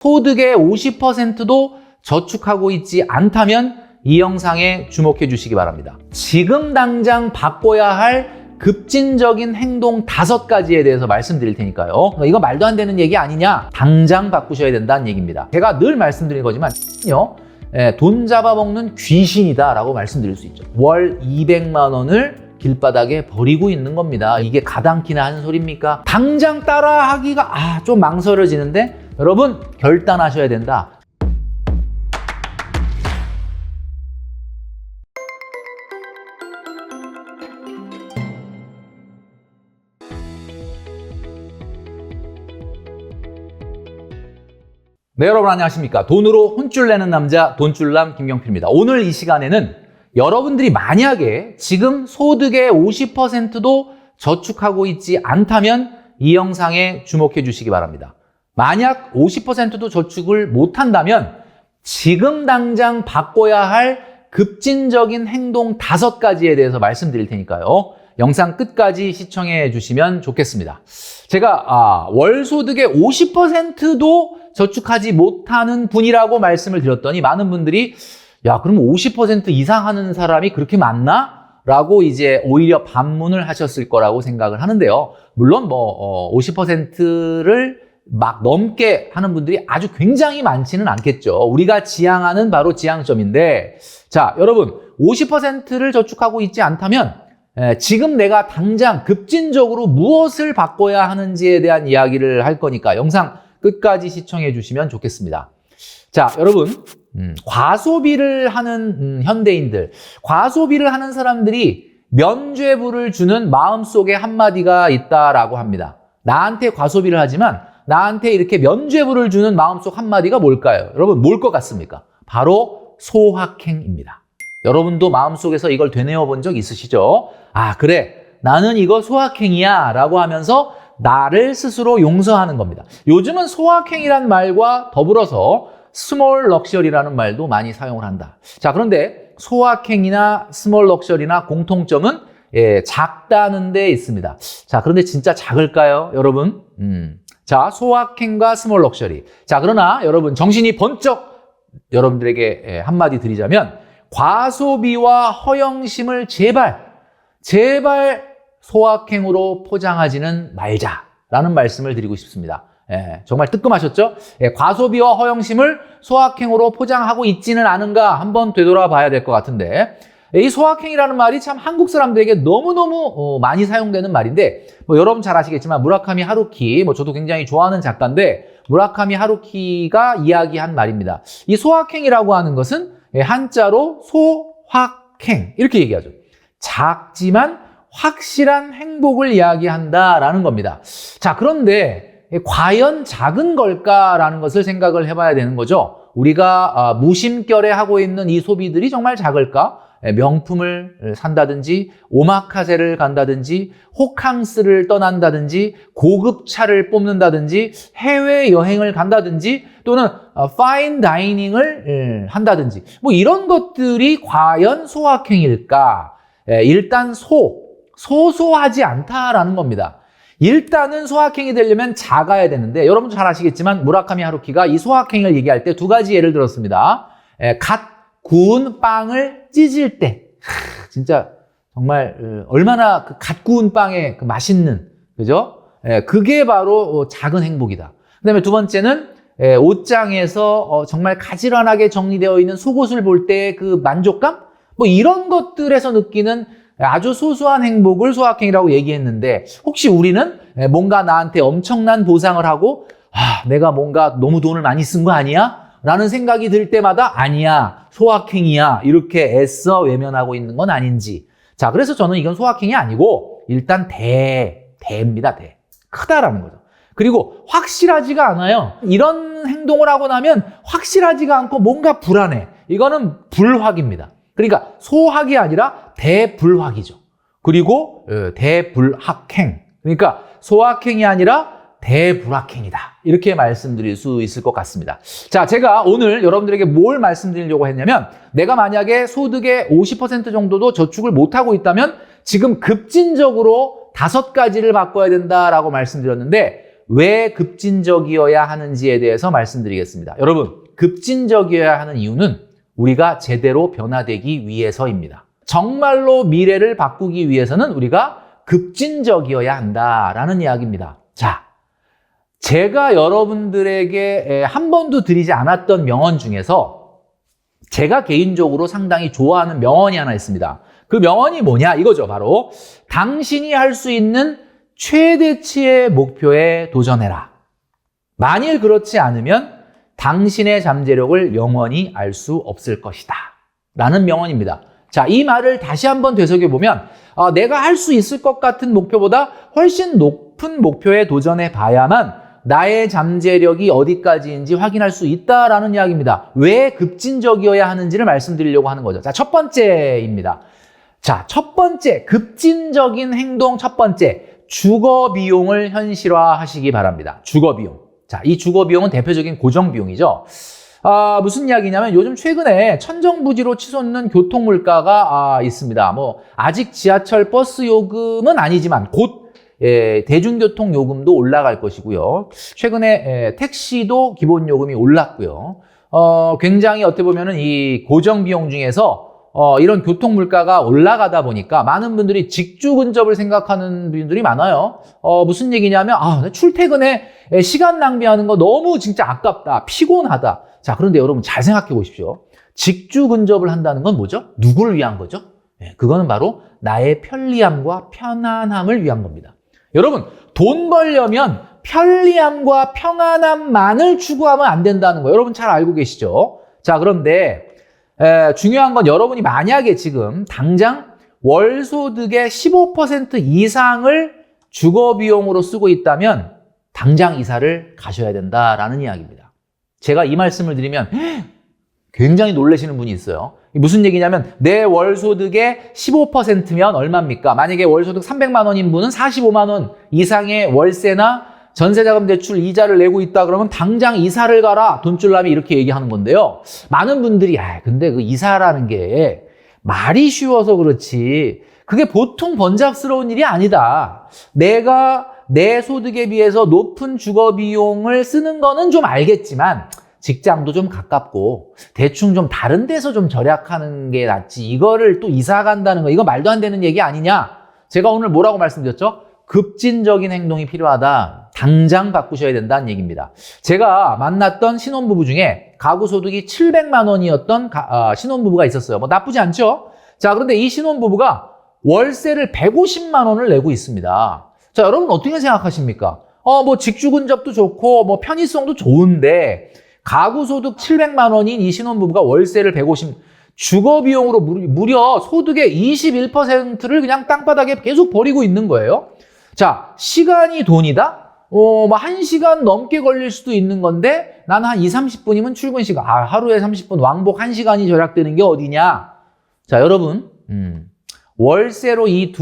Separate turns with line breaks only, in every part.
소득의 50%도 저축하고 있지 않다면 이 영상에 주목해 주시기 바랍니다. 지금 당장 바꿔야 할 급진적인 행동 5가지에 대해서 말씀드릴 테니까요. 이거 말도 안 되는 얘기 아니냐? 당장 바꾸셔야 된다는 얘기입니다. 제가 늘 말씀드린 거지만 돈 잡아먹는 귀신이다 라고 말씀드릴 수 있죠. 월 200만 원을 길바닥에 버리고 있는 겁니다. 이게 가당키나 하는 소리입니까? 당장 따라하기가 좀 망설여지는데 여러분 결단하셔야 된다. 네, 여러분 안녕하십니까? 돈으로 혼쭐 내는 남자 돈줄남 김경필입니다. 오늘 이 시간에는 여러분들이 만약에 지금 소득의 50%도 저축하고 있지 않다면 이 영상에 주목해 주시기 바랍니다. 만약 50%도 저축을 못한다면 지금 당장 바꿔야 할 급진적인 행동 5가지에 대해서 말씀드릴 테니까요. 영상 끝까지 시청해 주시면 좋겠습니다. 제가 월 소득의 50%도 저축하지 못하는 분이라고 말씀을 드렸더니 많은 분들이 그럼 50% 이상 하는 사람이 그렇게 많나? 라고 이제 오히려 반문을 하셨을 거라고 생각을 하는데요. 물론 50%를 막 넘게 하는 분들이 아주 굉장히 많지는 않겠죠. 우리가 지향하는 바로 지향점인데, 자, 여러분 50%를 저축하고 있지 않다면 지금 내가 당장 급진적으로 무엇을 바꿔야 하는지에 대한 이야기를 할 거니까 영상 끝까지 시청해 주시면 좋겠습니다. 자, 여러분, 과소비를 하는 현대인들, 과소비를 하는 사람들이 면죄부를 주는 마음속에 한마디가 있다라고 합니다. 나한테 과소비를 하지만 나한테 이렇게 면죄부를 주는 마음속 한마디가 뭘까요? 여러분, 뭘 것 같습니까? 바로 소확행입니다. 여러분도 마음속에서 이걸 되뇌어 본 적 있으시죠? 그래, 나는 이거 소확행이야 라고 하면서 나를 스스로 용서하는 겁니다. 요즘은 소확행이란 말과 더불어서 스몰 럭셔리라는 말도 많이 사용을 한다. 자, 그런데 소확행이나 스몰 럭셔리나 공통점은 작다는 데 있습니다. 자, 그런데 진짜 작을까요, 여러분? 자, 소확행과 스몰 럭셔리. 자, 그러나 여러분 정신이 번쩍 여러분들에게 한마디 드리자면 과소비와 허영심을 제발 소확행으로 포장하지는 말자라는 말씀을 드리고 싶습니다. 정말 뜨끔하셨죠? 과소비와 허영심을 소확행으로 포장하고 있지는 않은가 한번 되돌아봐야 될 것 같은데, 이 소확행이라는 말이 참 한국 사람들에게 너무너무 많이 사용되는 말인데, 여러분 잘 아시겠지만 무라카미 하루키, 저도 굉장히 좋아하는 작가인데 무라카미 하루키가 이야기한 말입니다. 이 소확행이라고 하는 것은 한자로 소확행 이렇게 얘기하죠. 작지만 확실한 행복을 이야기한다라는 겁니다. 자, 그런데 과연 작은 걸까라는 것을 생각을 해봐야 되는 거죠. 우리가 무심결에 하고 있는 이 소비들이 정말 작을까? 명품을 산다든지 오마카세를 간다든지 호캉스를 떠난다든지 고급 차를 뽑는다든지 해외여행을 간다든지 또는 파인 다이닝을 한다든지 이런 것들이 과연 소확행일까? 일단 소소하지 않다라는 겁니다. 일단은 소확행이 되려면 작아야 되는데 여러분 잘 아시겠지만 무라카미 하루키가 이 소확행을 얘기할 때 2가지 예를 들었습니다. 갓 구운 빵을 찢을 때 진짜 정말 얼마나 그 갓 구운 빵의 그 맛있는, 그죠? 그게 바로 작은 행복이다. 그다음에 2번째는 옷장에서 정말 가지런하게 정리되어 있는 속옷을 볼 때 그 만족감? 이런 것들에서 느끼는 아주 소소한 행복을 소확행이라고 얘기했는데, 혹시 우리는 뭔가 나한테 엄청난 보상을 하고 내가 뭔가 너무 돈을 많이 쓴 거 아니야? 라는 생각이 들 때마다 아니야, 소확행이야 이렇게 애써 외면하고 있는 건 아닌지. 자, 그래서 저는 이건 소확행이 아니고 일단 대입니다. 크다라는 거죠. 그리고 확실하지가 않아요. 이런 행동을 하고 나면 확실하지가 않고 뭔가 불안해. 이거는 불확입니다. 그러니까 소확이 아니라 대불확이죠. 그리고 대불확행. 그러니까 소확행이 아니라 대불확행이다. 이렇게 말씀드릴 수 있을 것 같습니다. 자, 제가 오늘 여러분들에게 뭘 말씀드리려고 했냐면, 내가 만약에 소득의 50% 정도도 저축을 못하고 있다면 지금 급진적으로 5가지를 바꿔야 된다라고 말씀드렸는데, 왜 급진적이어야 하는지에 대해서 말씀드리겠습니다. 여러분, 급진적이어야 하는 이유는 우리가 제대로 변화되기 위해서입니다. 정말로 미래를 바꾸기 위해서는 우리가 급진적이어야 한다라는 이야기입니다. 자, 제가 여러분들에게 한 번도 드리지 않았던 명언 중에서 제가 개인적으로 상당히 좋아하는 명언이 하나 있습니다. 그 명언이 뭐냐 이거죠. 바로 당신이 할 수 있는 최대치의 목표에 도전해라. 만일 그렇지 않으면 당신의 잠재력을 영원히 알 수 없을 것이다 라는 명언입니다. 자, 이 말을 다시 한번 되새겨보면 내가 할 수 있을 것 같은 목표보다 훨씬 높은 목표에 도전해 봐야만 나의 잠재력이 어디까지인지 확인할 수 있다라는 이야기입니다. 왜 급진적이어야 하는지를 말씀드리려고 하는 거죠. 자, 첫 번째입니다. 자, 첫 번째, 급진적인 행동 첫 번째, 주거 비용을 현실화하시기 바랍니다. 주거 비용. 자, 이 주거 비용은 대표적인 고정 비용이죠. 무슨 이야기냐면 요즘 최근에 천정부지로 치솟는 교통 물가가 있습니다. 아직 지하철 버스 요금은 아니지만 곧 대중교통 요금도 올라갈 것이고요. 최근에 택시도 기본 요금이 올랐고요. 굉장히 어떻게 보면은 이 고정 비용 중에서 이런 교통 물가가 올라가다 보니까 많은 분들이 직주 근접을 생각하는 분들이 많아요. 무슨 얘기냐면 출퇴근에 시간 낭비하는 거 너무 진짜 아깝다, 피곤하다. 자, 그런데 여러분 잘 생각해 보십시오. 직주 근접을 한다는 건 뭐죠? 누구를 위한 거죠? 그거는 바로 나의 편리함과 편안함을 위한 겁니다. 여러분, 돈 벌려면 편리함과 평안함만을 추구하면 안 된다는 거 여러분 잘 알고 계시죠? 자, 그런데 중요한 건 여러분이 만약에 지금 당장 월소득의 15% 이상을 주거비용으로 쓰고 있다면 당장 이사를 가셔야 된다라는 이야기입니다. 제가 이 말씀을 드리면 굉장히 놀라시는 분이 있어요. 무슨 얘기냐면 내 월소득의 15%면 얼마입니까? 만약에 월소득 300만 원인 분은 45만 원 이상의 월세나 전세자금 대출 이자를 내고 있다 그러면 당장 이사를 가라, 돈줄남이 이렇게 얘기하는 건데요. 많은 분들이 근데 그 이사라는 게 말이 쉬워서 그렇지 그게 보통 번잡스러운 일이 아니다. 내가 내 소득에 비해서 높은 주거 비용을 쓰는 거는 좀 알겠지만 직장도 좀 가깝고 대충 좀 다른 데서 좀 절약하는 게 낫지 이거를 또 이사 간다는 거 이거 말도 안 되는 얘기 아니냐. 제가 오늘 뭐라고 말씀드렸죠? 급진적인 행동이 필요하다. 당장 바꾸셔야 된다는 얘기입니다. 제가 만났던 신혼부부 중에 가구 소득이 700만 원이었던 신혼부부가 있었어요. 나쁘지 않죠? 자, 그런데 이 신혼부부가 월세를 150만 원을 내고 있습니다. 자, 여러분 어떻게 생각하십니까? 직주 근접도 좋고 편의성도 좋은데 가구 소득 700만 원인 이 신혼부부가 월세를 150, 주거 비용으로 무려 소득의 21%를 그냥 땅바닥에 계속 버리고 있는 거예요. 자, 시간이 돈이다? 1시간 넘게 걸릴 수도 있는 건데 나는 한 20-30분이면 출근 시간. 하루에 30분 왕복 1시간이 절약되는 게 어디냐? 자, 여러분 월세로 이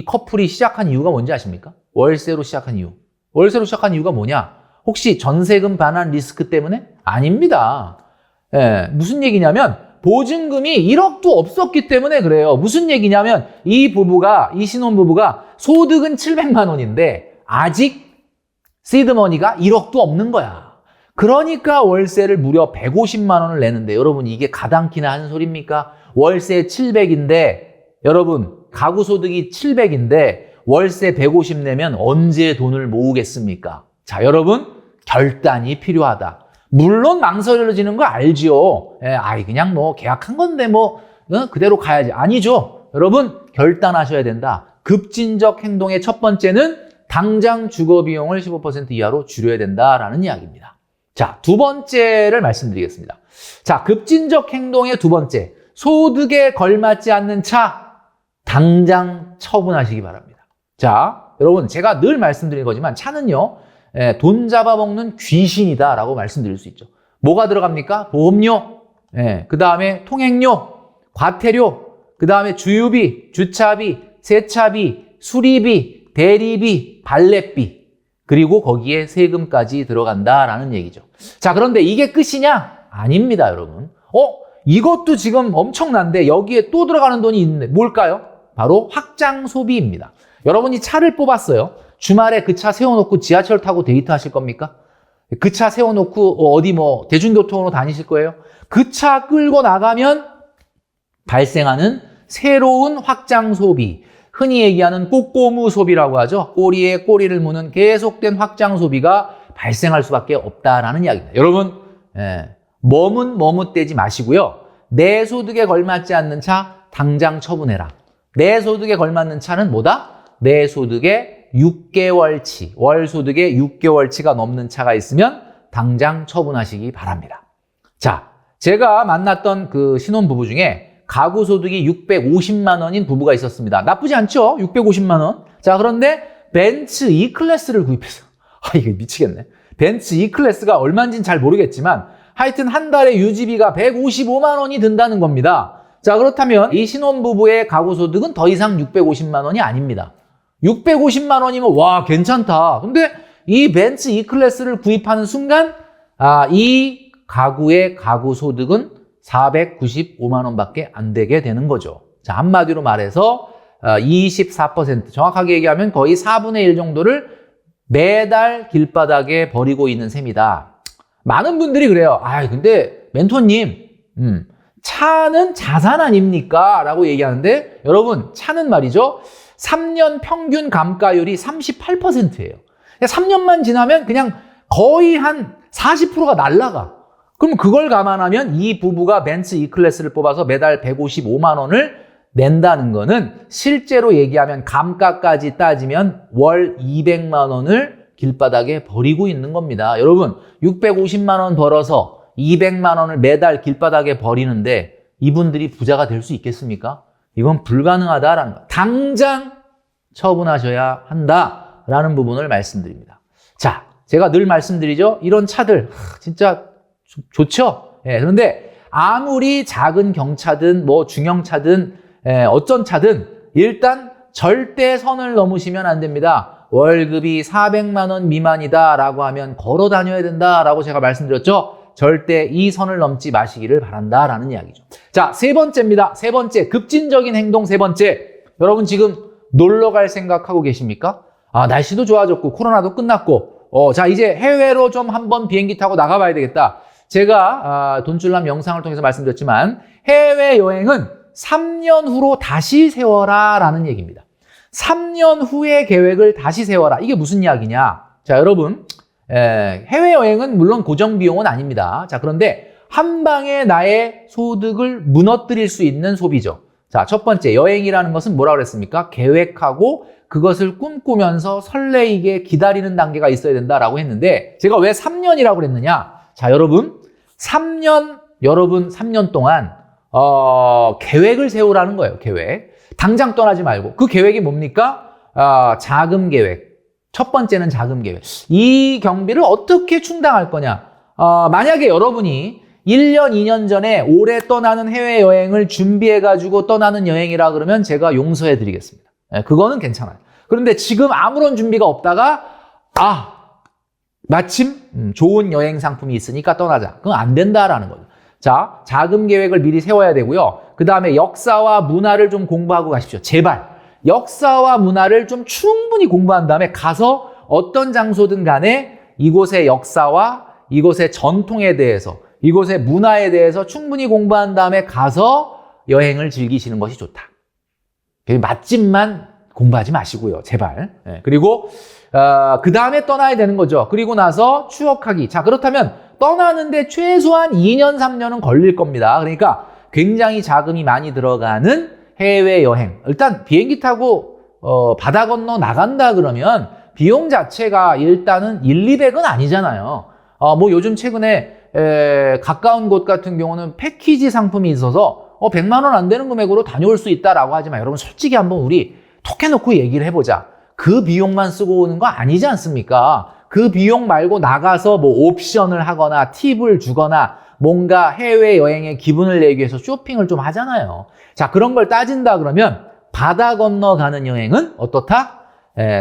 커플이 시작한 이유가 뭔지 아십니까? 월세로 시작한 이유. 월세로 시작한 이유가 뭐냐? 혹시 전세금 반환 리스크 때문에? 아닙니다. 무슨 얘기냐면 보증금이 1억도 없었기 때문에 그래요. 무슨 얘기냐면 이 신혼부부가 소득은 700만 원인데 아직 시드머니가 1억도 없는 거야. 그러니까 월세를 무려 150만 원을 내는데 여러분 이게 가당키나 하는 소리입니까? 월세 700인데 여러분 가구 소득이 700인데 월세 150 내면 언제 돈을 모으겠습니까? 자, 여러분 결단이 필요하다. 물론 망설여지는 거 알죠. 그냥 계약한 건데 그대로 가야지. 아니죠. 여러분 결단하셔야 된다. 급진적 행동의 첫 번째는 당장 주거 비용을 15% 이하로 줄여야 된다라는 이야기입니다. 자, 두 번째를 말씀드리겠습니다. 자, 급진적 행동의 두 번째. 소득에 걸맞지 않는 차 당장 처분하시기 바랍니다. 자, 여러분 제가 늘 말씀드린 거지만 차는요. 돈 잡아먹는 귀신이다라고 말씀드릴 수 있죠. 뭐가 들어갑니까? 보험료, 그 다음에 통행료, 과태료, 그 다음에 주유비, 주차비, 세차비, 수리비, 대리비, 발렛비, 그리고 거기에 세금까지 들어간다라는 얘기죠. 자, 그런데 이게 끝이냐? 아닙니다, 여러분. 이것도 지금 엄청난데 여기에 또 들어가는 돈이 있는데 뭘까요? 바로 확장 소비입니다. 여러분이 차를 뽑았어요. 주말에 그 차 세워놓고 지하철 타고 데이트 하실 겁니까? 그 차 세워놓고 어디 뭐 대중교통으로 다니실 거예요? 그 차 끌고 나가면 발생하는 새로운 확장 소비, 흔히 얘기하는 꼬꼬무 소비라고 하죠. 꼬리에 꼬리를 무는 계속된 확장 소비가 발생할 수밖에 없다라는 이야기입니다. 여러분, 머뭇대지 마시고요. 내 소득에 걸맞지 않는 차 당장 처분해라. 내 소득에 걸맞는 차는 뭐다? 내 소득의 6개월치, 월 소득의 6개월치가 넘는 차가 있으면 당장 처분하시기 바랍니다. 자, 제가 만났던 그 신혼부부 중에 가구 소득이 650만 원인 부부가 있었습니다. 나쁘지 않죠? 650만 원. 자, 그런데 벤츠 E클래스를 구입했어. 이게 미치겠네. 벤츠 E클래스가 얼마인지는 잘 모르겠지만 하여튼 한 달에 유지비가 155만 원이 든다는 겁니다. 자, 그렇다면 이 신혼부부의 가구 소득은 더 이상 650만 원이 아닙니다. 650만 원이면 와, 괜찮다. 근데 이 벤츠 E클래스를 구입하는 순간 이 가구의 가구 소득은 495만 원밖에 안 되게 되는 거죠. 자, 한마디로 말해서 24%, 정확하게 얘기하면 거의 4분의 1 정도를 매달 길바닥에 버리고 있는 셈이다. 많은 분들이 그래요. 근데 멘토님, 차는 자산 아닙니까? 라고 얘기하는데 여러분, 차는 말이죠. 3년 평균 감가율이 38%예요. 3년만 지나면 그냥 거의 한 40%가 날라가. 그럼 그걸 감안하면 이 부부가 벤츠 E클래스를 뽑아서 매달 155만 원을 낸다는 거는 실제로 얘기하면 감가까지 따지면 월 200만 원을 길바닥에 버리고 있는 겁니다. 여러분, 650만 원 벌어서 200만 원을 매달 길바닥에 버리는데 이분들이 부자가 될 수 있겠습니까? 이건 불가능하다라는 거. 당장 처분하셔야 한다라는 부분을 말씀드립니다. 자, 제가 늘 말씀드리죠. 이런 차들 진짜 좋죠? 그런데 아무리 작은 경차든 뭐 중형차든 어쩐 차든 일단 절대 선을 넘으시면 안 됩니다. 월급이 400만 원 미만이다라고 하면 걸어 다녀야 된다라고 제가 말씀드렸죠. 절대 이 선을 넘지 마시기를 바란다라는 이야기죠. 자, 세 번째입니다. 세 번째, 급진적인 행동 세 번째. 여러분 지금 놀러 갈 생각하고 계십니까? 날씨도 좋아졌고 코로나도 끝났고 자, 이제 해외로 좀 한번 비행기 타고 나가봐야 되겠다. 제가 돈줄남 영상을 통해서 말씀드렸지만 해외여행은 3년 후로 다시 세워라 라는 얘기입니다. 3년 후의 계획을 다시 세워라. 이게 무슨 이야기냐? 자, 여러분, 해외여행은 물론 고정비용은 아닙니다. 자, 그런데 한 방에 나의 소득을 무너뜨릴 수 있는 소비죠. 자, 첫 번째, 여행이라는 것은 뭐라고 그랬습니까? 계획하고 그것을 꿈꾸면서 설레이게 기다리는 단계가 있어야 된다라고 했는데 제가 왜 3년이라고 그랬느냐? 자, 여러분 3년 동안 계획을 세우라는 거예요. 계획. 당장 떠나지 말고. 그 계획이 뭡니까? 자금 계획. 첫 번째는 자금 계획. 이 경비를 어떻게 충당할 거냐? 만약에 여러분이 1년, 2년 전에 올해 떠나는 해외여행을 준비해가지고 떠나는 여행이라 그러면 제가 용서해 드리겠습니다. 그거는 괜찮아요. 그런데 지금 아무런 준비가 없다가 마침 좋은 여행 상품이 있으니까 떠나자. 그건 안 된다라는 거죠. 자, 자금 계획을 미리 세워야 되고요. 그 다음에 역사와 문화를 좀 공부하고 가십시오. 제발. 역사와 문화를 좀 충분히 공부한 다음에 가서 어떤 장소든 간에 이곳의 역사와 이곳의 전통에 대해서, 이곳의 문화에 대해서 충분히 공부한 다음에 가서 여행을 즐기시는 것이 좋다. 맛집만 공부하지 마시고요. 제발. 그리고 그 다음에 떠나야 되는 거죠. 그리고 나서 추억하기. 자, 그렇다면 떠나는데 최소한 2년, 3년은 걸릴 겁니다. 그러니까 굉장히 자금이 많이 들어가는 해외여행. 일단 비행기 타고 바다 건너 나간다 그러면 비용 자체가 일단은 200은 아니잖아요. 뭐 요즘 최근에 가까운 곳 같은 경우는 패키지 상품이 있어서 100만 원 안 되는 금액으로 다녀올 수 있다라고 하지만 여러분 솔직히 한번 우리 톡 해놓고 얘기를 해보자. 그 비용만 쓰고 오는 거 아니지 않습니까? 그 비용 말고 나가서 뭐 옵션을 하거나 팁을 주거나 뭔가 해외여행의 기분을 내기 위해서 쇼핑을 좀 하잖아요. 자, 그런 걸 따진다 그러면 바다 건너 가는 여행은 어떻다?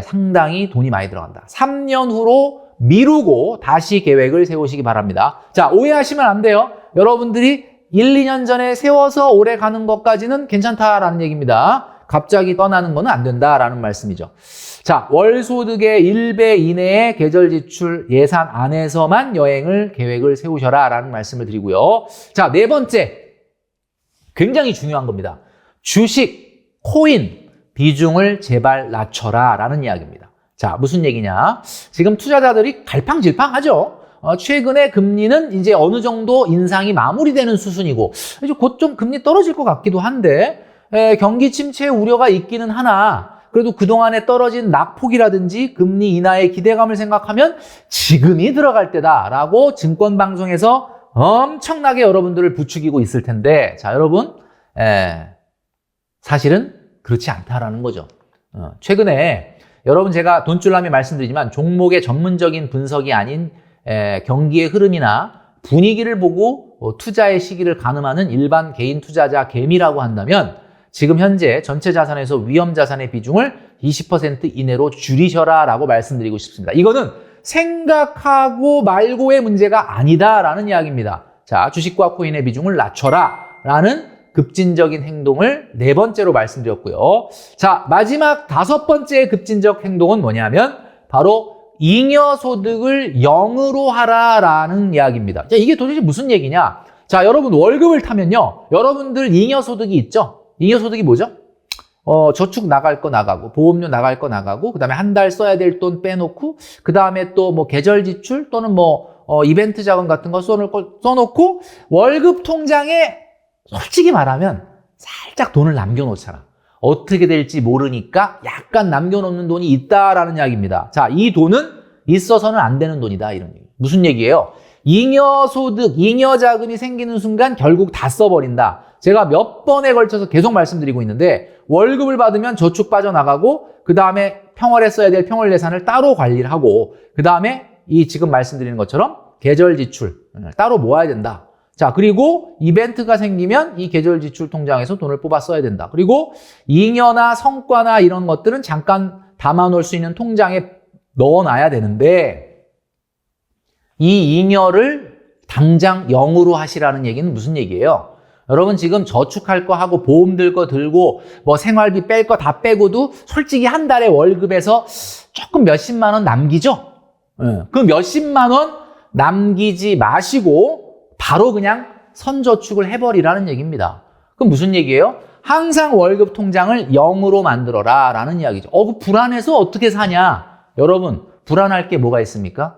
상당히 돈이 많이 들어간다. 3년 후로 미루고 다시 계획을 세우시기 바랍니다. 자, 오해하시면 안 돼요. 여러분들이 1, 2년 전에 세워서 올해 가는 것까지는 괜찮다라는 얘기입니다. 갑자기 떠나는 거는 안 된다라는 말씀이죠. 자, 월 소득의 1배 이내의 계절 지출 예산 안에서만 여행을 계획을 세우셔라라는 말씀을 드리고요. 자, 네 번째. 굉장히 중요한 겁니다. 주식, 코인 비중을 제발 낮춰라라는 이야기입니다. 자, 무슨 얘기냐? 지금 투자자들이 갈팡질팡하죠. 최근에 금리는 이제 어느 정도 인상이 마무리되는 수준이고 이제 곧 좀 금리 떨어질 것 같기도 한데 경기 침체 우려가 있기는 하나 그래도 그동안에 떨어진 낙폭이라든지 금리 인하의 기대감을 생각하면 지금이 들어갈 때다라고 증권방송에서 엄청나게 여러분들을 부추기고 있을 텐데 자 여러분 사실은 그렇지 않다라는 거죠. 최근에 여러분 제가 돈줄라미 말씀드리지만 종목의 전문적인 분석이 아닌 경기의 흐름이나 분위기를 보고 투자의 시기를 가늠하는 일반 개인 투자자 개미라고 한다면 지금 현재 전체 자산에서 위험 자산의 비중을 20% 이내로 줄이셔라라고 말씀드리고 싶습니다. 이거는 생각하고 말고의 문제가 아니다라는 이야기입니다. 자, 주식과 코인의 비중을 낮춰라라는 급진적인 행동을 네 번째로 말씀드렸고요. 자, 마지막 다섯 번째 급진적 행동은 뭐냐면 바로 잉여소득을 0으로 하라라는 이야기입니다. 자, 이게 도대체 무슨 얘기냐? 자, 여러분 월급을 타면요. 여러분들 잉여소득이 있죠? 잉여소득이 뭐죠? 저축 나갈 거 나가고, 보험료 나갈 거 나가고, 그 다음에 한 달 써야 될 돈 빼놓고, 그 다음에 또 뭐 계절 지출 또는 이벤트 자금 같은 거 써놓고, 월급 통장에 솔직히 말하면 살짝 돈을 남겨놓잖아. 어떻게 될지 모르니까 약간 남겨놓는 돈이 있다라는 이야기입니다. 자, 이 돈은 있어서는 안 되는 돈이다. 이런 얘기. 무슨 얘기예요? 잉여소득, 잉여자금이 생기는 순간 결국 다 써버린다. 제가 몇 번에 걸쳐서 계속 말씀드리고 있는데 월급을 받으면 저축 빠져나가고 그 다음에 평월에 써야 될 평월 예산을 따로 관리를 하고 그 다음에 이 지금 말씀드리는 것처럼 계절 지출 따로 모아야 된다. 자, 그리고 이벤트가 생기면 이 계절 지출 통장에서 돈을 뽑아 써야 된다. 그리고 잉여나 성과나 이런 것들은 잠깐 담아놓을 수 있는 통장에 넣어놔야 되는데 이 잉여를 당장 0으로 하시라는 얘기는 무슨 얘기예요? 여러분 지금 저축할 거 하고 보험 들 거 들고 뭐 생활비 뺄 거 다 빼고도 솔직히 한 달에 월급에서 조금 몇십만 원 남기죠? 그 몇십만 원 남기지 마시고 바로 그냥 선저축을 해버리라는 얘기입니다. 그럼 무슨 얘기예요? 항상 월급 통장을 0으로 만들어라 라는 이야기죠. 그 불안해서 어떻게 사냐? 여러분 불안할 게 뭐가 있습니까?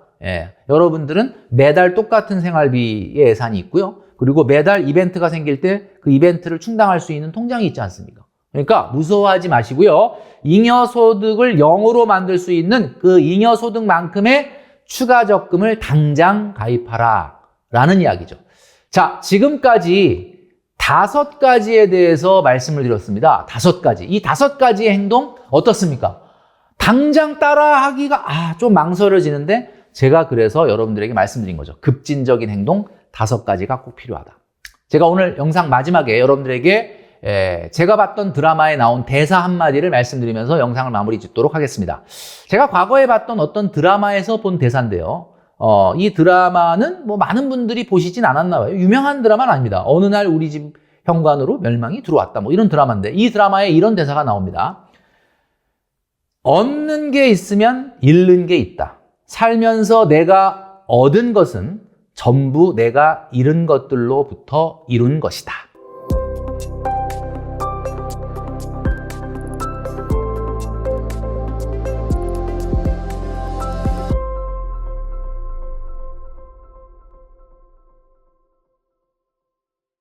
여러분들은 매달 똑같은 생활비의 예산이 있고요. 그리고 매달 이벤트가 생길 때 그 이벤트를 충당할 수 있는 통장이 있지 않습니까? 그러니까 무서워하지 마시고요. 잉여소득을 0으로 만들 수 있는 그 잉여소득만큼의 추가 적금을 당장 가입하라 라는 이야기죠. 자, 지금까지 5가지에 대해서 말씀을 드렸습니다. 5가지. 이 5가지의 행동 어떻습니까? 당장 따라하기가 좀 망설여지는데 제가 그래서 여러분들에게 말씀드린 거죠. 급진적인 행동 5가지가 꼭 필요하다. 제가 오늘 영상 마지막에 여러분들에게 제가 봤던 드라마에 나온 대사 한마디를 말씀드리면서 영상을 마무리 짓도록 하겠습니다. 제가 과거에 봤던 어떤 드라마에서 본 대사인데요. 이 드라마는 뭐 많은 분들이 보시진 않았나 봐요. 유명한 드라마는 아닙니다. 어느 날 우리 집 현관으로 멸망이 들어왔다. 뭐 이런 드라마인데 이 드라마에 이런 대사가 나옵니다. 얻는 게 있으면 잃는 게 있다. 살면서 내가 얻은 것은 전부 내가 잃은 것들로부터 이룬 것이다.